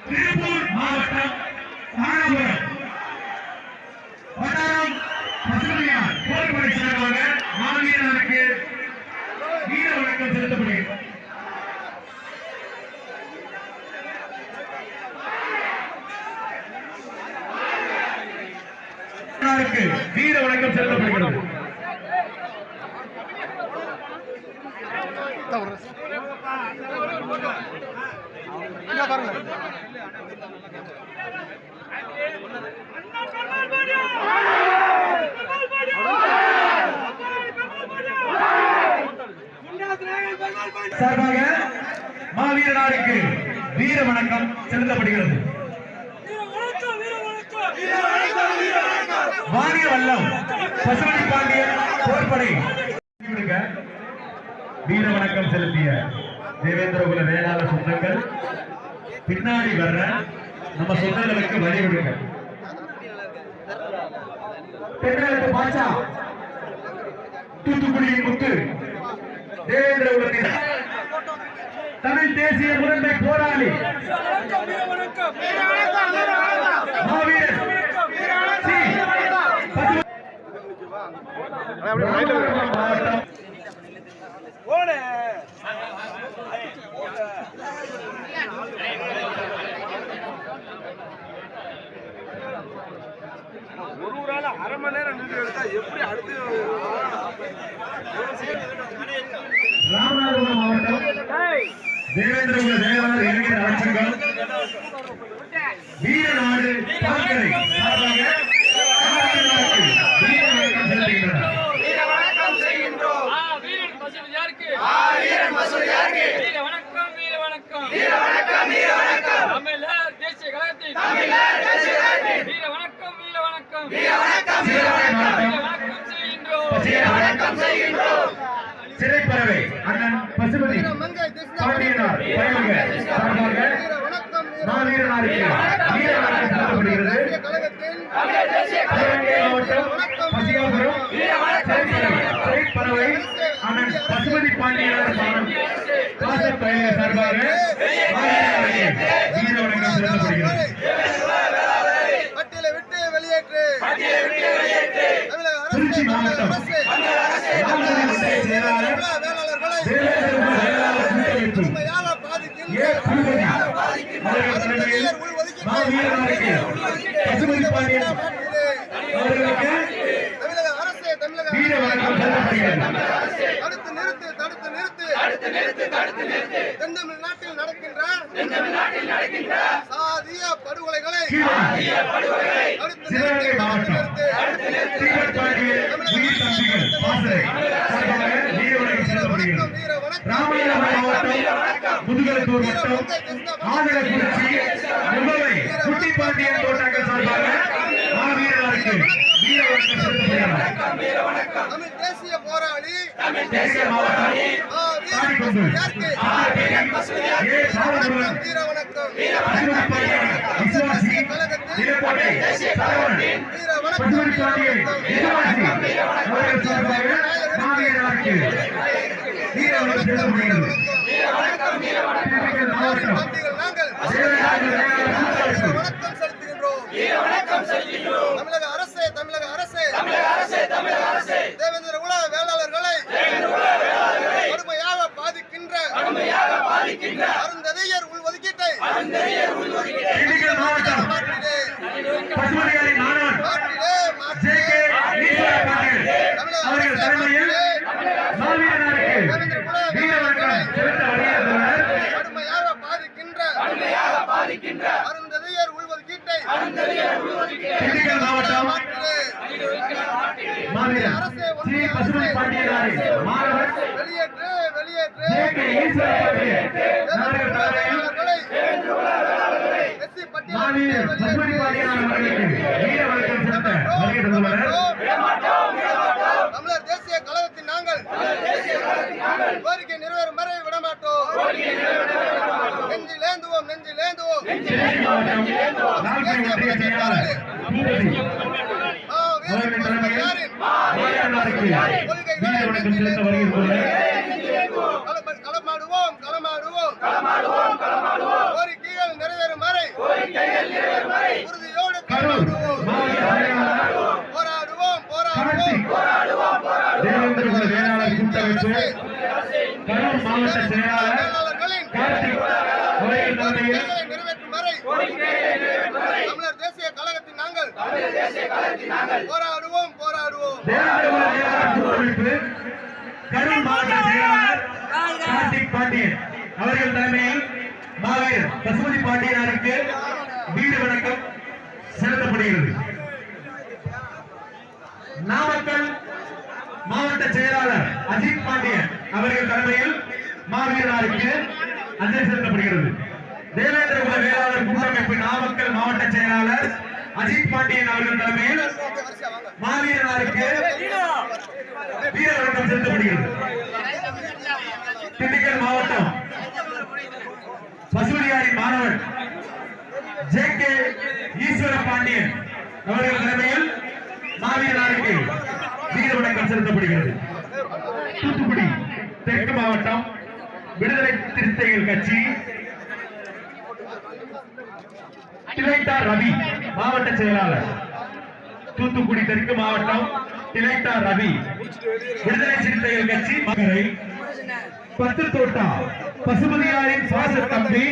திருப்பூர் மாவட்டம் தாராபுரம் வட்டாரம் பசுமையார் போர்படை சார்பாக மாவீரருக்கு வீர வணக்கம் செலுத்தப்படுகிறது. வீர வணக்கம் செலுத்தப்படுகிறது. சார்பாக மாவீரனாருக்கு வீர வணக்கம் செலுத்தப்படுகிறது. வாரிய வல்லம் பசுமணி பாண்டியன் போர்படை வீர வணக்கம் செலுத்திய தேவேந்திரகுல வேளாள சொந்தங்கள் பின்னாடி வர்ற நம்ம சொந்தங்களுக்கு வழிவிடுங்க. தென்னகத்து பாச்சா தூத்துக்குடியின் முத்து தேவேந்திரகுலத்தின் தமிழ் தேசிய முதன்மை போராளி மாவீரன் மாவட்டம் ஒரு நாள் அரை மணி நேரம் நின்று எடுத்தா எப்படி அடுத்து ராமநாதபுரம் மாவட்டம் தேவேந்திரகுல தேவாலய இளைஞர் நலச்சங்கம் வீரநாடு பாக்கரை சிறைப்பறவை அண்ணன் பசுபதி பாண்டியனார் சார்பாக மாவீரனாருக்கு வீர வணக்கம் செலுத்தப்படுகிறது. மாவட்டம் பசியாபுரம் சிறைப்பறவை அண்ணன் பசுபதி பாண்டியனார் சார்பாக வீர வணக்கம் செலுத்தப்படுகிறது. திருச்சி மாவட்டம் பசுமதி பாண்டியன் அவர்களுக்கு வீர வணக்கம் செலுத்தப்படுகிறது. தென்தமிழ்நாட்டில் நடக்கின்ற சாதிய படுகொலைகளை சிவகங்கை மாவட்டம் ராமநாதபுரம் மாவட்டம் முதுகலத்தூர் வட்டம் ஆதரக்குறிச்சி முகவை குட்டிப்பாண்டியன் தோட்டங்கள் சார்பாக மாவீரருக்கு வீர வணக்கம் செலுத்தப்படுகிறது. தமிழ் தேசிய போராளி தேசிய மாவட்டம் வீர வணக்கம் விசுவாசி நிலக்கோட்டை வீர பசுமதி பாண்டியன் அவர்கள் சார்பாக மாவீரருக்கு வீர வணக்கம் செலுத்தப்படுகிறது. மாவட்டம் வணக்கம் செலுத்துகின்றோம். தமிழக அரசே தேவேந்திர குல வேளாளர்களை கடுமையாக பாதிக்கின்ற அருந்ததியர் உள்ஒதுக்கீட்டை மாவட்டம் பசுமதியாரின் மாநாடு அவர்கள் தலைமையில் மாவீரனாருக்கு வீர வணக்கம் செலுத்த வருகிறார். கடுமையாக பாதிக்கின்ற அருந்ததியர் உள்ஒதுக்கீட்டை திண்டுக்கல் மாவட்டம் மாவீரன் ஸ்ரீ பசுமதி பாண்டியனாரின் மாணவர் வெளியேற்று நாடக தலைமையில் மாவீரன் பசுமதி பாண்டியனார் அவர்களுக்கு வீர வணக்கம் செலுத்த நாங்கள் கோரிக்கை நிறைவேறும் வரை விடமாட்டோம். நெஞ்சில் ஏந்துவோம், நெஞ்சில் ஏந்துவோம். திருச்சி மாவட்டம் நாகை ஒன்றிய செயலாளர் பூபதி அவர்கள் தலைமையில் மாவட்டத்திற்கு வீர வணக்கம் செலுத்த வருகிறது. களமாடுவோம். கோரிக்கைகள் நிறைவேறும் வரை உறுதியோடு கரூர் மாவட்ட செயலாளர் போராடுவோம். தேவேந்திரகுல வேளாளர் கூட்டமைப்பு கரூர் மாவட்ட செயலாளர் வேளாளர்களின் கார்த்திக் அவர்கள் தலைமையில் கோரிக்கைகளை நிறைவேற்றும் வரை தமிழர் தேசிய கழகத்தின் நாங்கள் போராடுவோம். தேவேந்திரகுல வேளாளர் கூட்டமைப்பு கரூர் மாவட்ட செயலாளர் கார்த்திக் பாண்டியன் அவர்கள் தலைமையில் மாவீரர் பசுபதி பாண்டியனாருக்கு வீர வணக்கம் செலுத்தப்படுகிறது. நாமக்கல் மாவட்ட செயலாளர் அஜித் பாண்டியன் அவர்கள் தலைமையில் மாவீரனாருக்கு அஞ்சலி செலுத்தப்படுகிறது. தேவேந்திரகுல வேளாளர் கூட்டமைப்பு நாமக்கல் மாவட்ட செயலாளர் அஜித் பாண்டியன் அவர்கள் தலைமையில் மாவீரனாருக்கு வீர வணக்கம் செலுத்தப்படுகிறது. திண்டுக்கல் மாவட்டம் பசுபதியாரின் மாணவன் ஜே.கே. ஈஸ்வர பாண்டியன் அவர்கள் தலைமையில் மாவீரனாருக்கு வீர வணக்கம் செலுத்தப்படுகிறது. தூத்துக்குடி தெற்கு மாவட்டம் விடுதலை சிறுத்தைகள் கட்சி திளைத்தா ரவி மாவட்ட செயலாளர். தூத்துக்குடி தெற்கு மாவட்டம் திளைத்தா ரவி விடுதலை சிறுத்தைகள் கட்சி மதுரை 10 தோட்டா பசுபதியாரின் சுவாச தம்பி